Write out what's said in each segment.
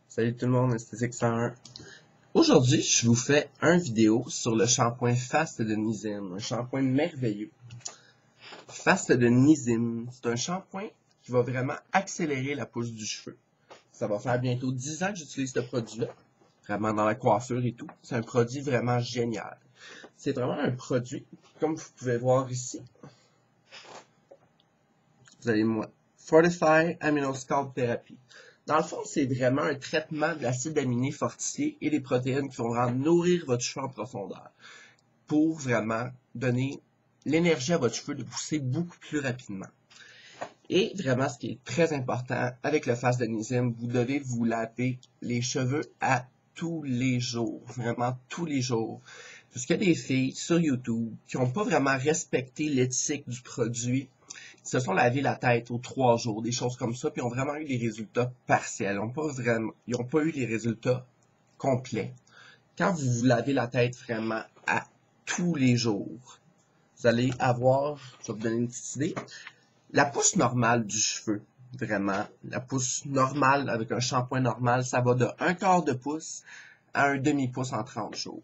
Salut tout le monde, Esthétique 101. Aujourd'hui, je vous fais une vidéo sur le shampoing Fast de Nissim, un shampoing merveilleux. Fast de Nissim, c'est un shampoing qui va vraiment accélérer la pousse du cheveu. Ça va faire bientôt 10 ans que j'utilise ce produit-là, vraiment dans la coiffure et tout. C'est un produit vraiment génial. C'est vraiment un produit, comme vous pouvez voir ici. Vous allez moi, Fortify Amino Scalp Therapy. Dans le fond, c'est vraiment un traitement de l'acide aminé fortifié et des protéines qui vont vraiment nourrir votre cheveu en profondeur pour vraiment donner l'énergie à votre cheveu de pousser beaucoup plus rapidement. Et vraiment, ce qui est très important avec le Fast de Nissim, vous devez vous laver les cheveux à tous les jours, vraiment tous les jours. Parce qu'il y a des filles sur YouTube qui n'ont pas vraiment respecté l'éthique du produit, qui se sont lavé la tête aux 3 jours, des choses comme ça, puis ont vraiment eu des résultats partiels. Ils n'ont pas eu les résultats complets. Quand vous vous lavez la tête vraiment à tous les jours, vous allez avoir, je vais vous donner une petite idée, la pousse normale du cheveu, vraiment, la pousse normale avec un shampoing normal, ça va de 1/4 de pouce à un demi-pouce en 30 jours.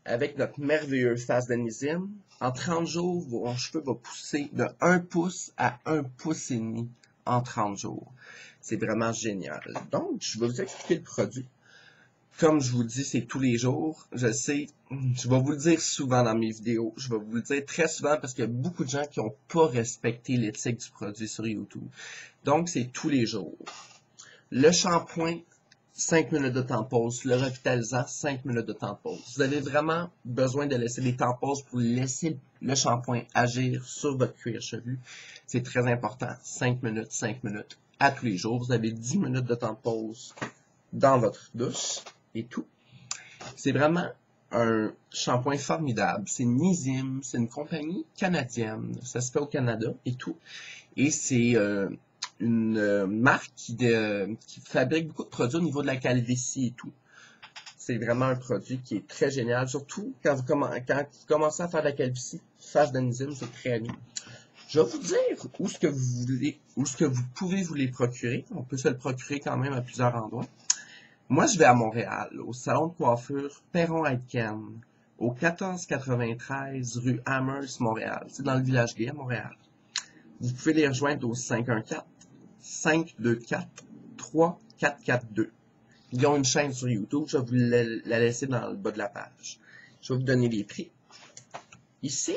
Avec notre merveilleux Fast de Nissim, en 30 jours, vos cheveux vont pousser de 1 pouce à 1 pouce et demi en 30 jours. C'est vraiment génial. Donc, je vais vous expliquer le produit. Comme je vous dis, c'est tous les jours. Je sais, je vais vous le dire souvent dans mes vidéos. Je vais vous le dire très souvent parce qu'il y a beaucoup de gens qui n'ont pas respecté l'éthique du produit sur YouTube. Donc, c'est tous les jours. Le shampoing, 5 minutes de temps de pause. Le revitalisant, 5 minutes de temps de pause. Vous avez vraiment besoin de laisser des temps de pause pour laisser le shampoing agir sur votre cuir chevelu. C'est très important. 5 minutes à tous les jours. Vous avez 10 minutes de temps de pause dans votre douche et tout. C'est vraiment un shampoing formidable. C'est Nissim, c'est une compagnie canadienne. Ça se fait au Canada et tout. Et c'est une marque qui fabrique beaucoup de produits au niveau de la calvitie et tout. C'est vraiment un produit qui est très génial, surtout quand vous commencez à faire de la calvitie. Fast de Nissim, c'est très bien. Je vais vous dire où ce que vous voulez, où ce que vous pouvez vous les procurer. On peut se le procurer quand même à plusieurs endroits. Moi, je vais à Montréal, au salon de coiffure Perron-Aitken, au 1493 rue Amherst, Montréal. C'est dans le village gay à Montréal. Vous pouvez les rejoindre au 514-524-3442. Ils ont une chaîne sur YouTube, je vais vous la laisser dans le bas de la page. Je vais vous donner les prix. Ici,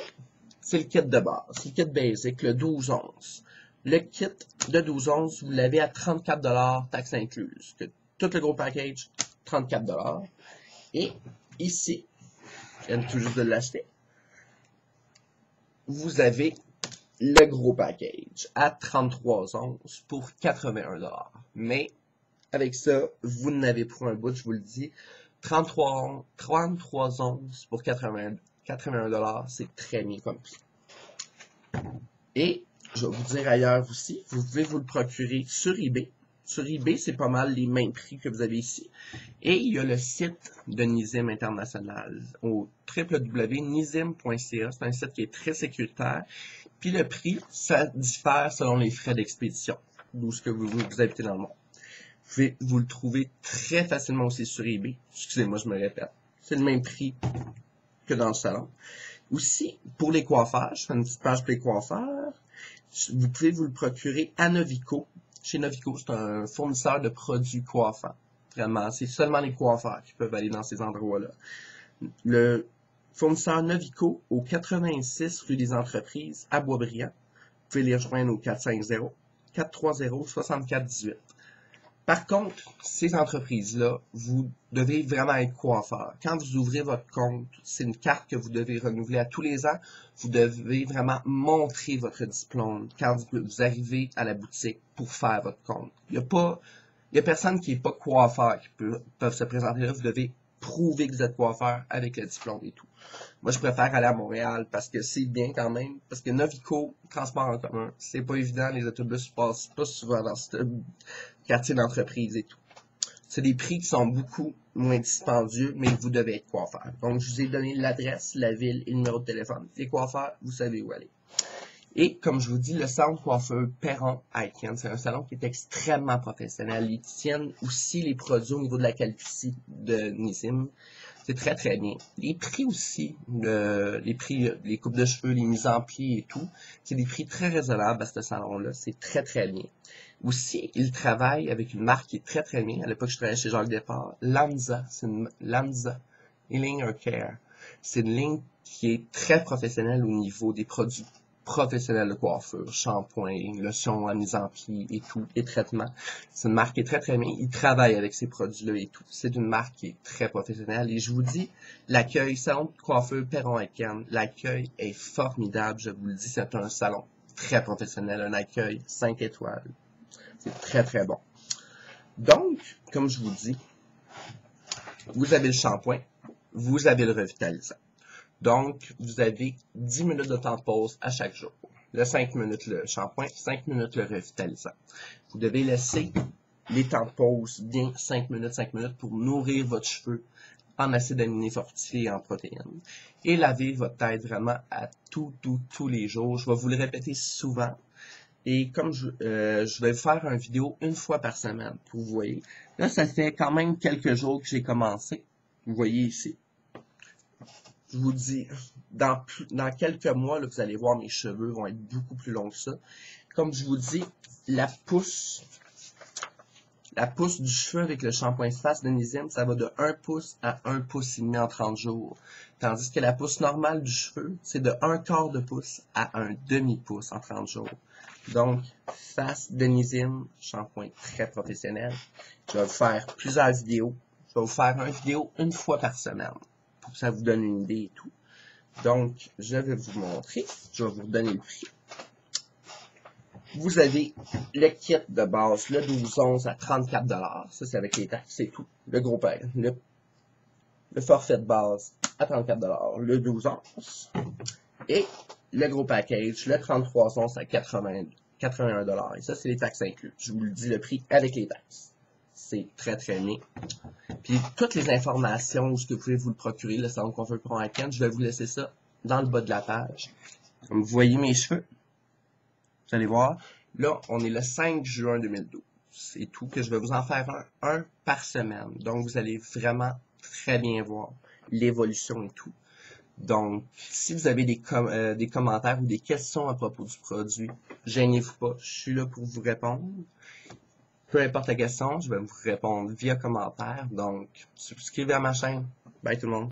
c'est le kit de base, c'est le kit basic, le 12-11. Le kit de 12-11, vous l'avez à 34$, taxes incluses. Tout le gros package, 34$. Et ici, je viens tout juste de l'acheter, vous avez le gros package à 33$ pour 81$. Mais avec ça, vous n'avez pour un bout, je vous le dis, 33 onces pour 81$, c'est très bien comme prix. Et je vais vous dire ailleurs aussi, vous pouvez vous le procurer sur eBay. Sur eBay, c'est pas mal les mêmes prix que vous avez ici. Et il y a le site de Nissim International au www.nissim.ca. C'est un site qui est très sécuritaire. Puis le prix, ça diffère selon les frais d'expédition, d'où ce que vous habitez dans le monde. Vous pouvez vous le trouver très facilement aussi sur eBay. Excusez-moi, je me répète. C'est le même prix que dans le salon. Aussi, pour les coiffeurs, je fais une petite page pour les coiffeurs. Vous pouvez vous le procurer à Novico. Chez Novico, c'est un fournisseur de produits coiffants. Vraiment, c'est seulement les coiffeurs qui peuvent aller dans ces endroits-là. Le fournisseur Novico au 86 rue des Entreprises à Boisbriand. Vous pouvez les rejoindre au 450-430-6418. Par contre, ces entreprises-là, vous devez vraiment être coiffeur. Quand vous ouvrez votre compte, c'est une carte que vous devez renouveler à tous les ans. Vous devez vraiment montrer votre diplôme quand vous arrivez à la boutique pour faire votre compte. Il y a personne qui n'est pas coiffeur qui peuvent se présenter là. Vous devez prouver que vous êtes coiffeur avec le diplôme et tout. Moi, je préfère aller à Montréal parce que c'est bien quand même. Parce que Novico, transport en commun, c'est pas évident. Les autobus passent pas souvent dans ce quartier d'entreprise et tout. C'est des prix qui sont beaucoup moins dispendieux, mais vous devez être coiffeur. Donc, je vous ai donné l'adresse, la ville et le numéro de téléphone. Les coiffeurs, vous savez où aller. Et comme je vous dis, le salon de coiffeur Perron Icon, c'est un salon qui est extrêmement professionnel. Ils tiennent aussi les produits au niveau de la calvitie de Nissim. C'est très très bien. Les prix aussi, les prix, les coupes de cheveux, les mises en pli et tout, c'est des prix très raisonnables à ce salon-là. C'est très très bien. Aussi, ils travaillent avec une marque qui est très très bien. À l'époque, je travaillais chez Jean Le Départ. Lanza, c'est une Lanza Healing Hair Care. C'est une ligne qui est très professionnelle au niveau des produits professionnels de coiffure, shampoing, lotion à mise en pli et tout, et traitements. C'est une marque qui est très très bien. Ils travaillent avec ces produits-là et tout. C'est une marque qui est très professionnelle. Et je vous dis, l'accueil, salon de coiffeur Perron Icon, l'accueil est formidable. Je vous le dis, c'est un salon très professionnel, un accueil 5 étoiles. C'est très très bon. Donc, comme je vous dis, vous avez le shampoing, vous avez le revitalisant. Donc, vous avez 10 minutes de temps de pause à chaque jour. Le 5 minutes le shampoing, 5 minutes le revitalisant. Vous devez laisser les temps de pause bien 5 minutes pour nourrir votre cheveu en acides aminés fortifiés et en protéines. Et laver votre tête vraiment à tous les jours. Je vais vous le répéter souvent. Et comme je vais faire une vidéo une fois par semaine, pour vous voyez. Là, ça fait quand même quelques jours que j'ai commencé. Vous voyez ici. Je vous dis, dans quelques mois, là, vous allez voir, mes cheveux vont être beaucoup plus longs que ça. Comme je vous dis, la pousse du cheveu avec le shampoing face de Nissim, ça va de 1 pouce à 1 pouce et demi en 30 jours. Tandis que la pousse normale du cheveu, c'est de 1/4 de pouce à 1 demi-pouce en 30 jours. Donc, face de Nissim, shampoing très professionnel. Je vais vous faire plusieurs vidéos. Je vais vous faire une vidéo une fois par semaine. Pour que ça vous donne une idée et tout. Donc, je vais vous montrer. Je vais vous donner le prix. Vous avez le kit de base, le 12-11 à 34$. Ça, c'est avec les taxes, c'est tout. Le gros père. Le forfait de base à 34$. Le 12-11. Et le gros package, le 33-11 à 81$. Et ça, c'est les taxes incluses. Je vous le dis, le prix avec les taxes. C'est très très bien. Puis toutes les informations où vous pouvez vous le procurer, le salon de coiffeur Perron Icon, je vais vous laisser ça dans le bas de la page. Comme vous voyez mes cheveux, vous allez voir, là, on est le 5 juin 2012. C'est tout, que je vais vous en faire un par semaine. Donc, vous allez vraiment très bien voir l'évolution et tout. Donc, si vous avez des commentaires ou des questions à propos du produit, gênez-vous pas, je suis là pour vous répondre. Peu importe la question, je vais vous répondre via commentaire. Donc, subscrivez à ma chaîne. Bye tout le monde.